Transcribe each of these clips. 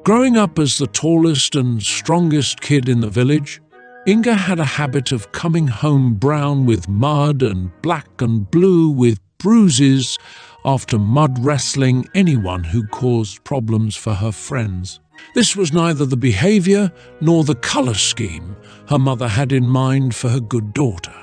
Growing up as the tallest and strongest kid in the village, Inga had a habit of coming home brown with mud and black and blue with bruises after mud wrestling anyone who caused problems for her friends. This was neither the behavior nor the color scheme her mother had in mind for her good daughter.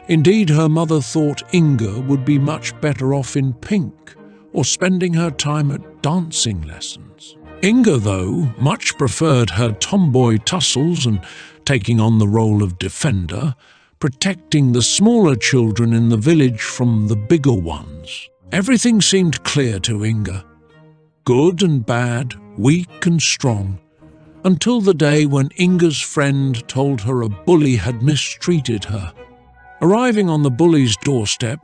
Indeed, her mother thought Inga would be much better off in pink or spending her time at dancing lessons. Inga, though, much preferred her tomboy tussles and taking on the role of defender, protecting the smaller children in the village from the bigger ones. Everything seemed clear to Inga. Good and bad, weak and strong, until the day when Inga's friend told her a bully had mistreated her. Arriving on the bully's doorstep,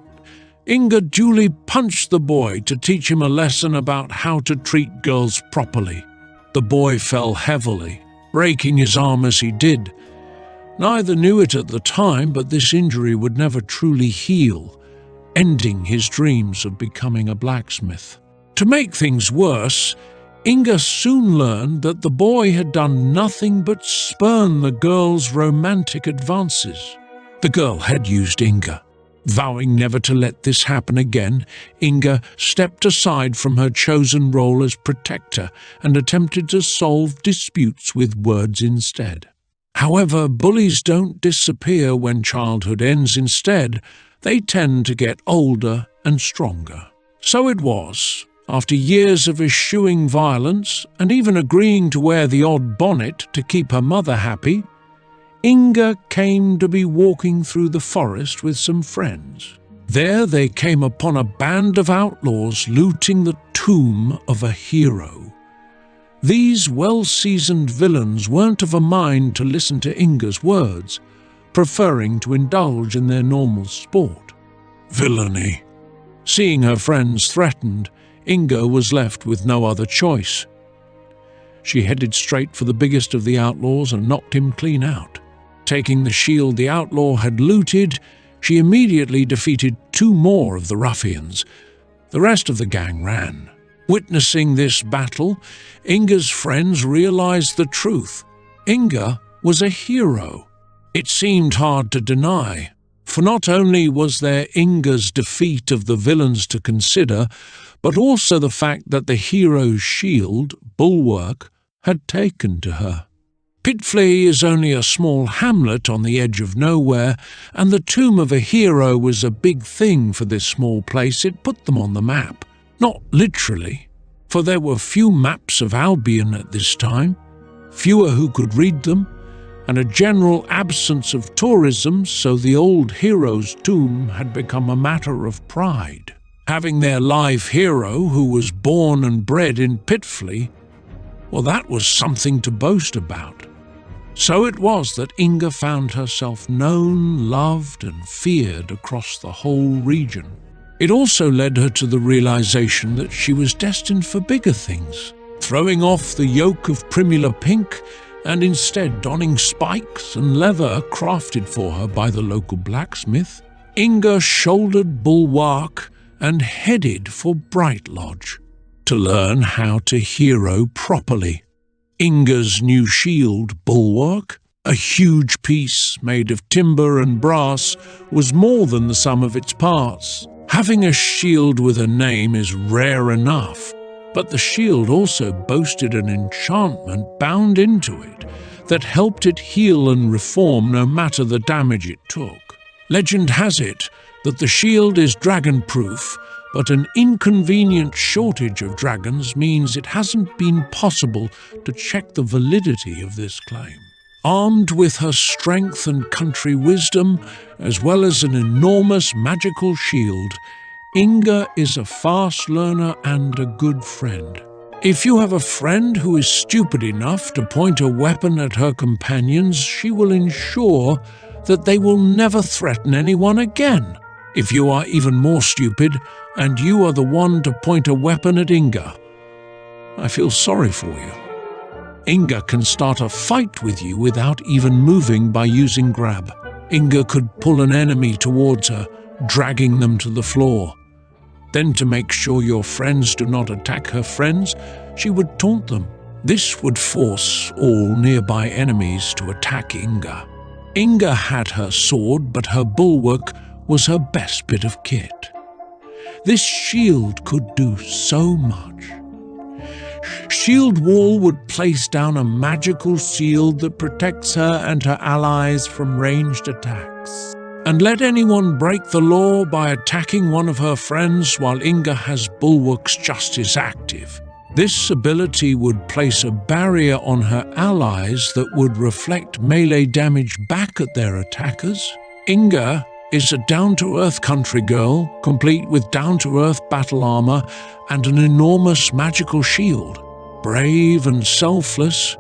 Inga duly punched the boy to teach him a lesson about how to treat girls properly. The boy fell heavily, breaking his arm as he did. Neither knew it at the time, but this injury would never truly heal, ending his dreams of becoming a blacksmith. To make things worse, Inga soon learned that the boy had done nothing but spurn the girl's romantic advances. The girl had used Inga. Vowing never to let this happen again, Inga stepped aside from her chosen role as protector and attempted to solve disputes with words instead. However, bullies don't disappear when childhood ends. Instead, they tend to get older and stronger. So it was, after years of eschewing violence and even agreeing to wear the odd bonnet to keep her mother happy, Inga came to be walking through the forest with some friends. There they came upon a band of outlaws looting the tomb of a hero. These well-seasoned villains weren't of a mind to listen to Inga's words, preferring to indulge in their normal sport. Villainy. Seeing her friends threatened, Inga was left with no other choice. She headed straight for the biggest of the outlaws and knocked him clean out. Taking the shield the outlaw had looted, she immediately defeated 2 more of the ruffians. The rest of the gang ran. Witnessing this battle, Inga's friends realized the truth. Inga was a hero. It seemed hard to deny, for not only was there Inga's defeat of the villains to consider, but also the fact that the hero's shield, Bulwark, had taken to her. Pitfley is only a small hamlet on the edge of nowhere, and the tomb of a hero was a big thing for this small place. It put them on the map. Not literally, for there were few maps of Albion at this time, fewer who could read them, and a general absence of tourism, so the old hero's tomb had become a matter of pride. Having their live hero, who was born and bred in Pitfley, well, that was something to boast about. So it was that Inga found herself known, loved, and feared across the whole region. It also led her to the realization that she was destined for bigger things, throwing off the yoke of Primula Pink and instead donning spikes and leather crafted for her by the local blacksmith. Inga shouldered Bulwark and headed for Brightlodge to learn how to hero properly. Inga's new shield, Bulwark, a huge piece made of timber and brass, was more than the sum of its parts. Having a shield with a name is rare enough, but the shield also boasted an enchantment bound into it that helped it heal and reform no matter the damage it took. Legend has it that the shield is dragon-proof, but an inconvenient shortage of dragons means it hasn't been possible to check the validity of this claim. Armed with her strength and country wisdom, as well as an enormous magical shield, Inga is a fast learner and a good friend. If you have a friend who is stupid enough to point a weapon at her companions, she will ensure that they will never threaten anyone again. If you are even more stupid, and you are the one to point a weapon at Inga, I feel sorry for you. Inga can start a fight with you without even moving by using grab. Inga could pull an enemy towards her, dragging them to the floor. Then, to make sure your friends do not attack her friends, she would taunt them, This would force all nearby enemies to attack Inga. Inga had her sword, but her bulwark was her best bit of kit. This shield could do so much. Shield Wall would place down a magical shield that protects her and her allies from ranged attacks, and let anyone break the law by attacking one of her friends while Inga has bulwarks just as active. This ability would place a barrier on her allies that would reflect melee damage back at their attackers. Inga is a down-to-earth country girl, complete with down-to-earth battle armor and an enormous magical shield. Brave and selfless,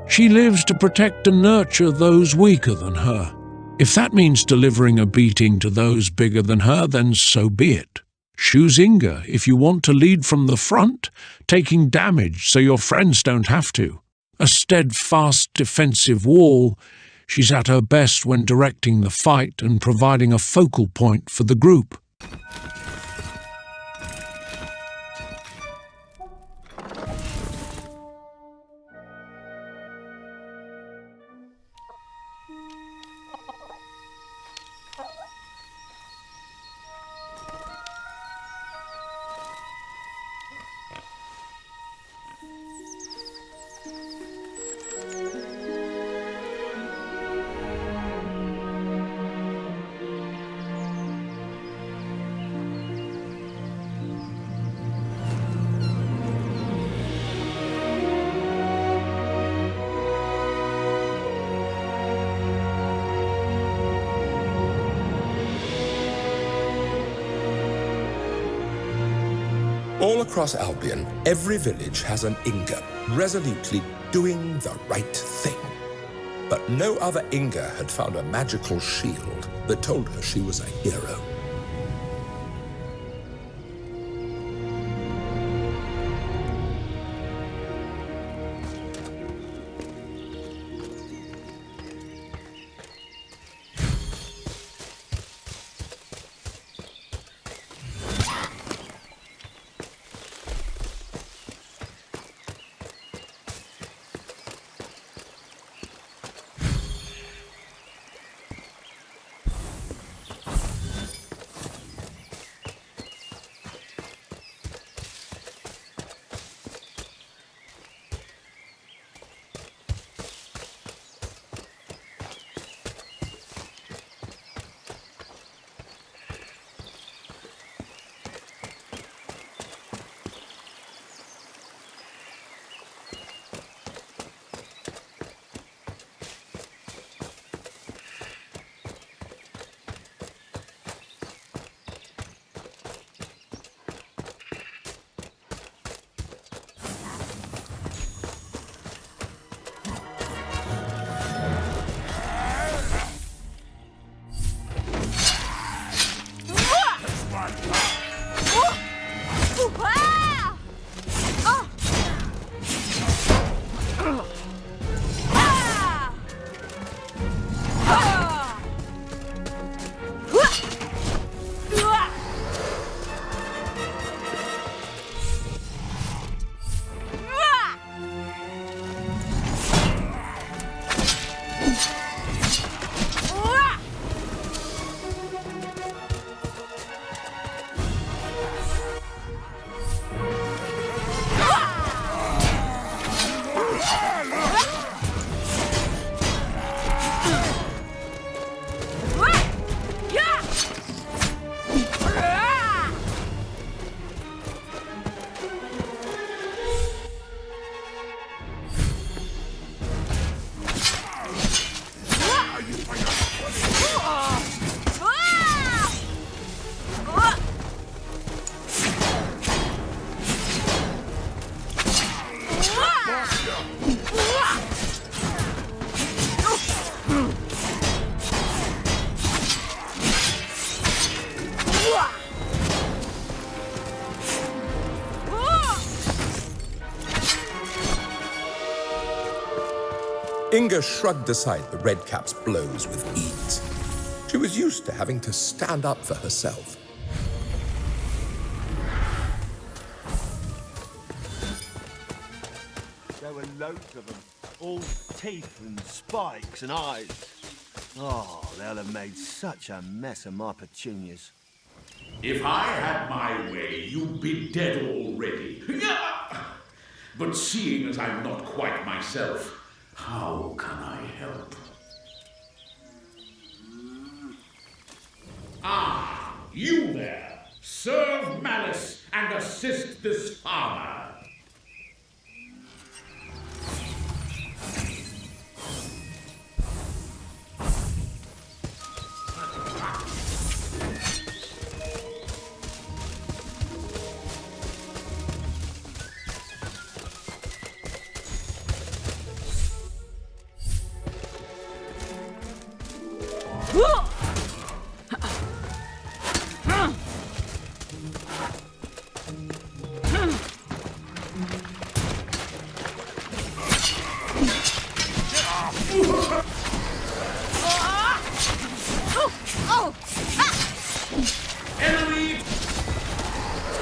she lives to protect and nurture those weaker than her. If that means delivering a beating to those bigger than her, then so be it. Choose Inga if you want to lead from the front, taking damage so your friends don't have to. A steadfast defensive wall, she's at her best when directing the fight and providing a focal point for the group. All across Albion, every village has an Inga, resolutely doing the right thing. But no other Inga had found a magical shield that told her she was a hero. Inga shrugged aside the Redcap's blows with ease. She was used to having to stand up for herself. There were loads of them, all teeth and spikes and eyes. Oh, they'll have made such a mess of my petunias. If I had my way, you'd be dead already. But seeing as I'm not quite myself, how can I help? Ah, you there! Serve malice and assist this farmer.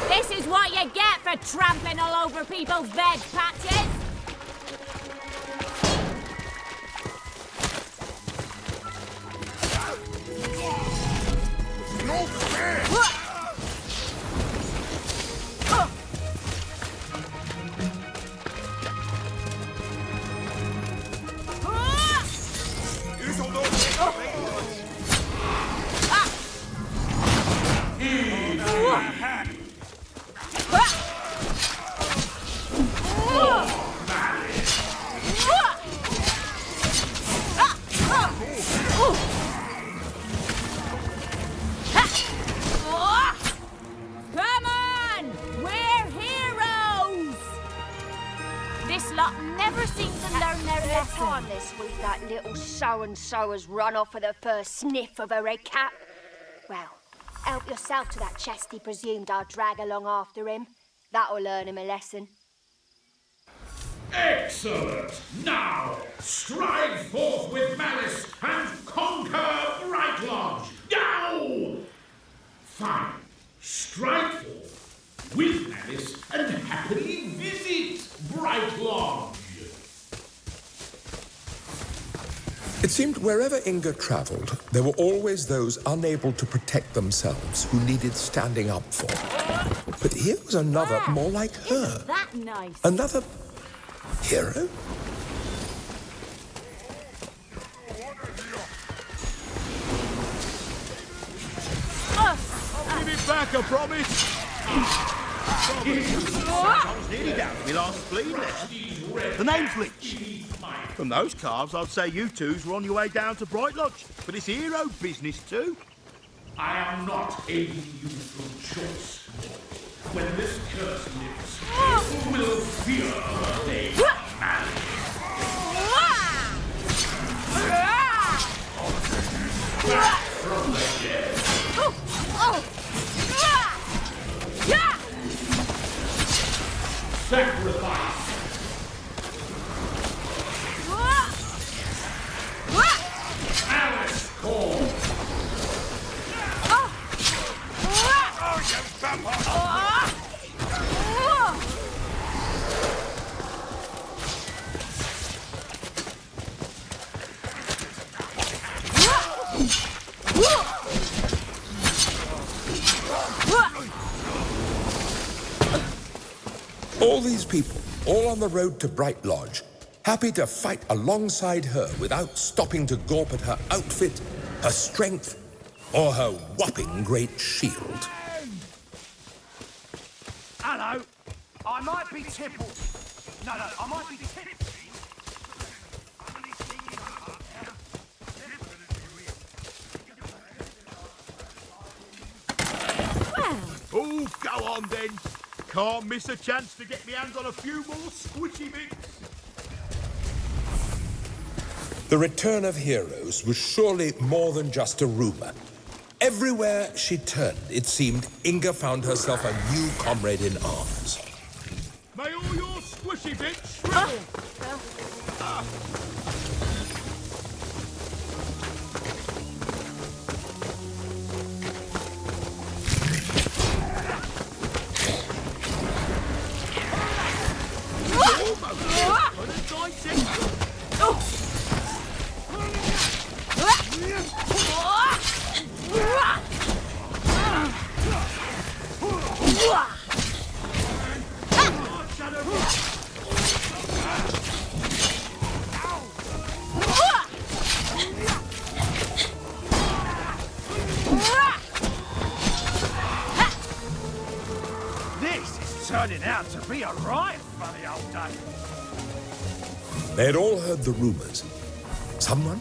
This is what you get for trampling all over people's veg patches! No fair! Come on! We're heroes! This lot never seem to learn their They're lesson. harmless with that little so-and-so has run off for the first sniff of a red cap. Well, help yourself to that chest he presumed I'd drag along after him. That'll learn him a lesson. Excellent! Now, stride forth with malice and conquer Brightlodge! Now! Fine. Stride forth with malice and happily visit Brightlodge! It seemed wherever Inga travelled, there were always those unable to protect themselves who needed standing up for. But here was another more like her. Isn't that nice? Another hero? I'll give it back, I promise. I was nearly down to my last spleen there. The name's Lynch. From those calves, I'd say you twos were on your way down to Brightlodge, but it's hero business too. I am not aiding you through choice. When this curse lifts, people will fear the name of malice. Back from the dead. Sacrifice. Alice call. Oh, you vampire! All these people, all on the road to Brightlodge, happy to fight alongside her without stopping to gawp at her outfit, her strength, or her whopping great shield. Hello. I might be tippled. No, I might be tippled. Oh, go on then. Can't miss a chance to get me hands on a few more squishy bits. The return of heroes was surely more than just a rumor. Everywhere she turned, it seemed Inga found herself a new comrade in arms. May all your squishy bits shrivel. This is turning out to be a right funny old day. They had all heard the rumors. Someone,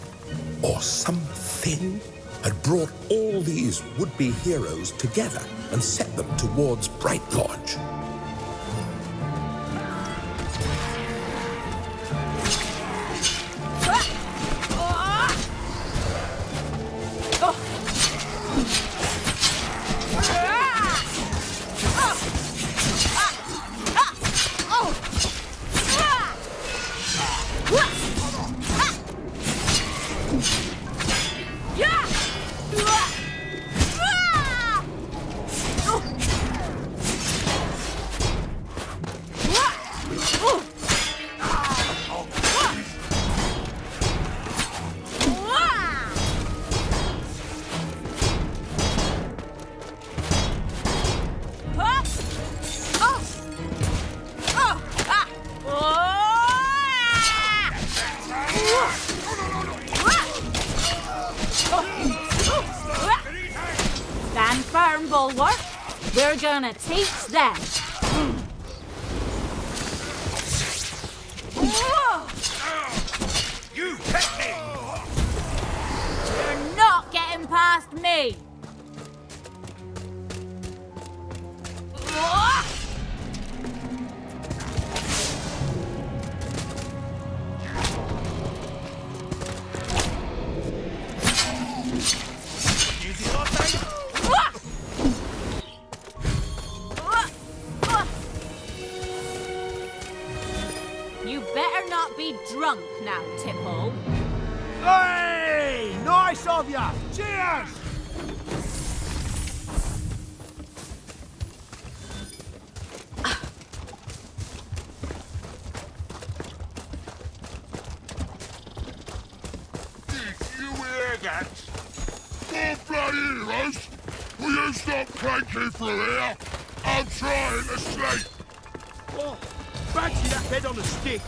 or something, had brought all these would-be heroes together and set them towards Brightlodge. Stand firm, Bulwark. We're gonna teach them. You hit me! You're not getting past me. You better not be drunk now, Tipple. Hey! Nice of ya! Cheers! Did you hear that? Four bloody heroes! Will you stop cranking through here? I'm trying to sleep! Oh, fancy that head on a stick.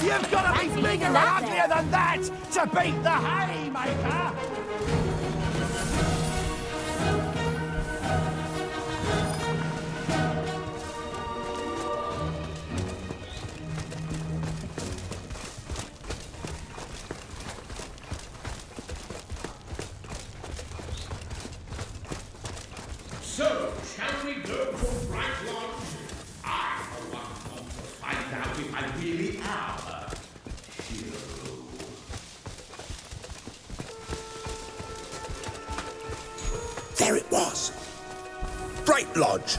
You've got to be Fancy bigger and that uglier there. than that to beat the haymaker! So, shall we go for Brightlodge? I, for one, want to find out if I really am a hero. There it was. Brightlodge.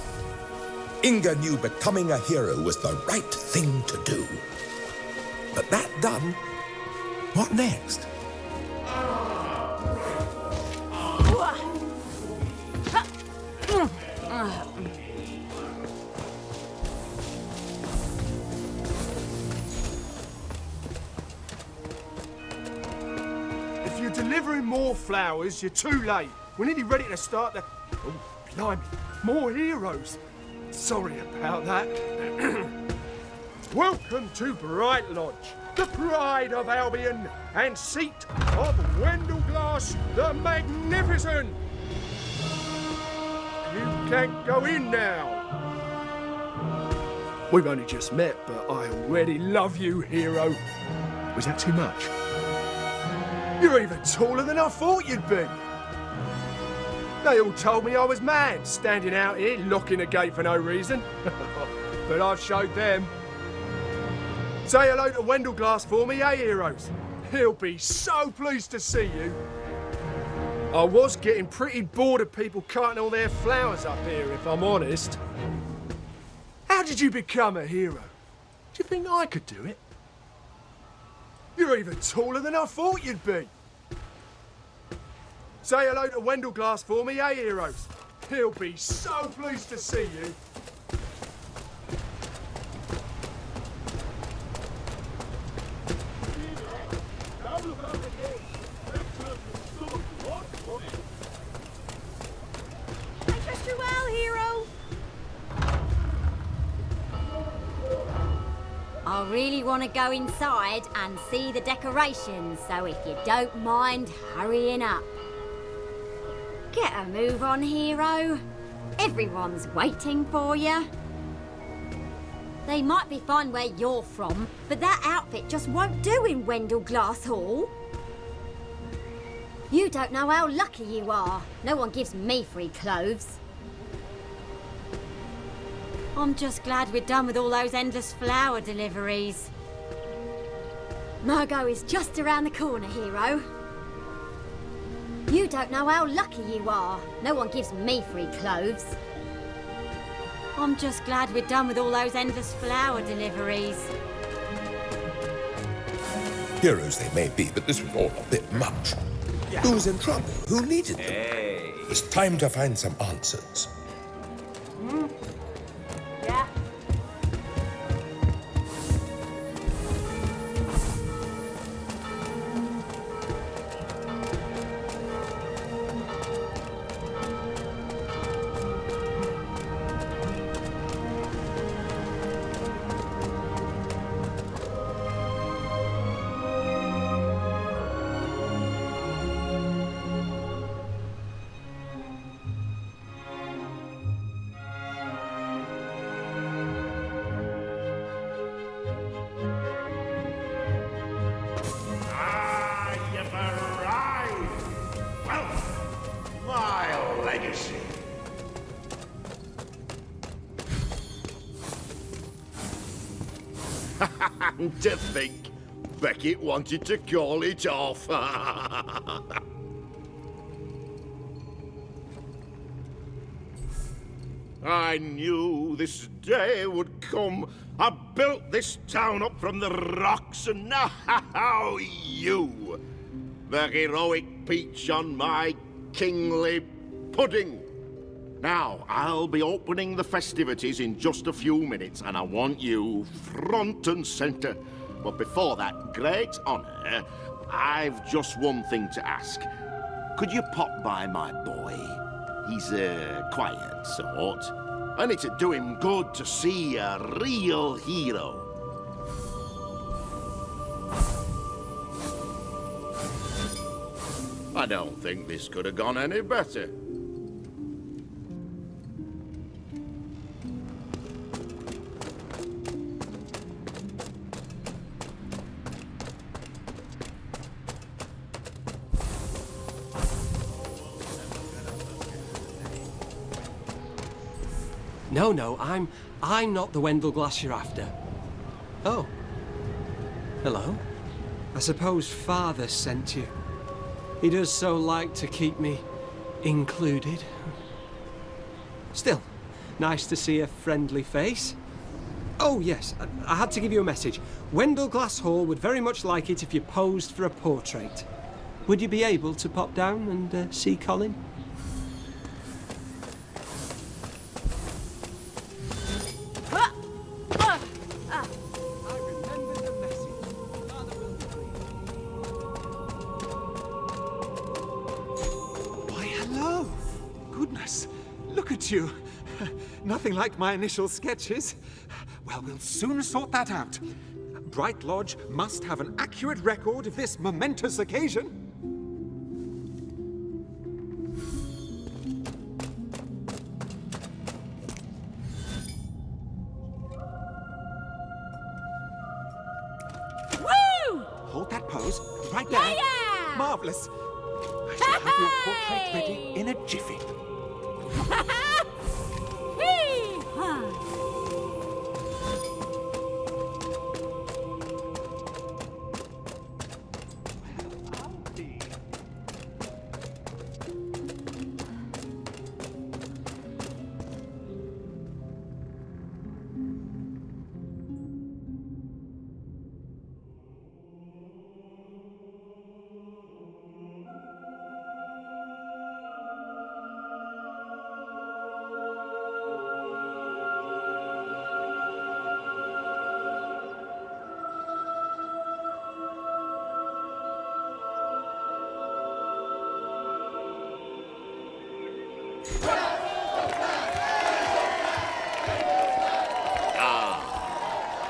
Inga knew becoming a hero was the right thing to do. But that done, what next? If you're delivering more flowers, you're too late. We're nearly ready to start the... Oh, blimey, more heroes. Sorry about that. Welcome to Brightlodge, the pride of Albion and seat of Wendell Glass the Magnificent. can't go in now. We've only just met, but I already love you, hero. Was that too much? You're even taller than I thought you'd be. They all told me I was mad, standing out here, locking a gate for no reason. But I've showed them. Say hello to Wendell for me, eh, heroes? He'll be so pleased to see you. I was getting pretty bored of people cutting all their flowers up here, if I'm honest. How did you become a hero? Do you think I could do it? You're even taller than I thought you'd be. Say hello to Wendell for me, eh, heroes? He'll be so pleased to see you. I trust you well, hero. I really want to go inside and see the decorations, so if you don't mind hurrying up. Get a move on, hero. Everyone's waiting for you. They might be fine where you're from, but that outfit just won't do in Wendell Hall. You don't know how lucky you are. No one gives me free clothes. I'm just glad we're done with all those endless flower deliveries. Margot is just around the corner, hero. You don't know how lucky you are. No one gives me free clothes. I'm just glad we're done with all those endless flower deliveries. Heroes they may be, but this was all a bit much. Who was in trouble? Who needed them? It's time to find some answers. Yeah. You've arrived! Well, my legacy. To think Beckett wanted to call it off. I knew this day would come. I built this town up from the rocks, and now you, the heroic peach on my kingly pudding. Now, I'll be opening the festivities in just a few minutes, and I want you front and center. But before that great honor, I've just one thing to ask. Could you pop by my boy? He's a quiet sort, and it'd do him good to see a real hero. I don't think this could have gone any better. No, I'm not the Wendell Glass you're after. Oh. Hello. I suppose Father sent you. He does so like to keep me included. Still, nice to see a friendly face. Oh, yes, I had to give you a message. Wendell Glass Hall would very much like it if you posed for a portrait. Would you be able to pop down and see Colin? You. Nothing like my initial sketches. Well, we'll soon sort that out. Brightlodge must have an accurate record of this momentous occasion. pose. Right there. Yeah! Marvellous. I shall have your portrait ready in a jiffy. Hee-haw!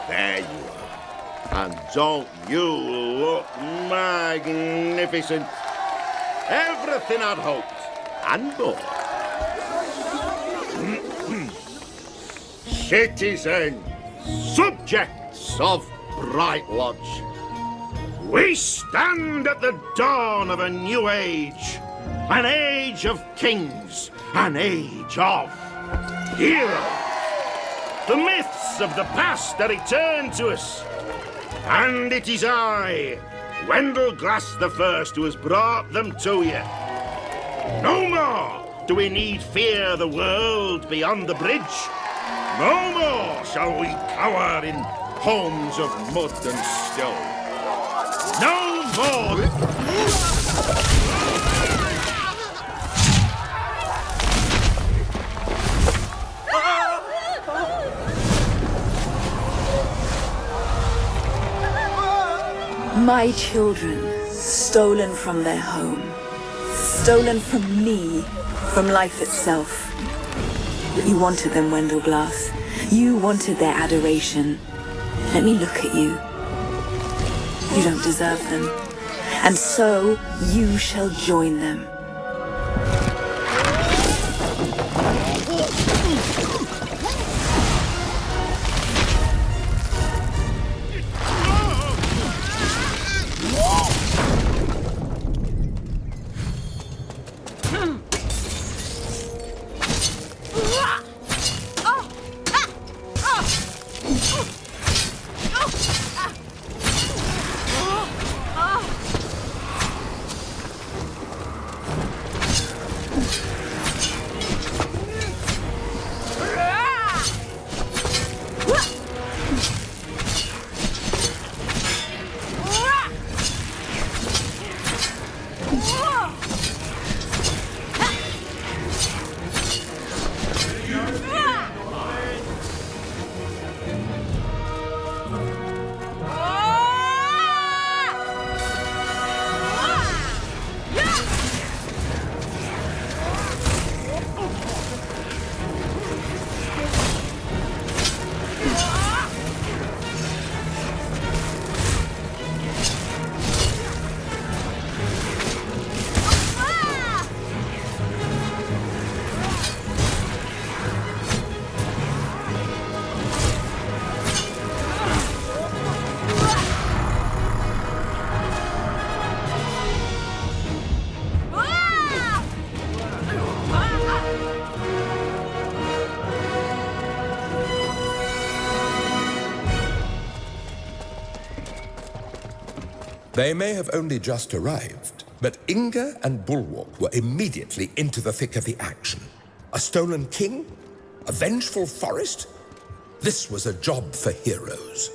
There you are. And don't you look magnificent? Everything I'd hoped, and more. Citizens, subjects of Brightlodge, we stand at the dawn of a new age. An age of kings, an age of heroes. The myths of the past are returned to us. And it is I, Wendell-Glass the First, who has brought them to you. No more do we need fear the world beyond the bridge. No more shall we cower in homes of mud and stone. No more... My children, stolen from their home, stolen from me, from life itself. You wanted them, Wendell-Glass. You wanted their adoration. Let me look at you. You don't deserve them. And so, you shall join them. They may have only just arrived, but Inga and Bulwark were immediately into the thick of the action. A stolen king? A vengeful forest? This was a job for heroes.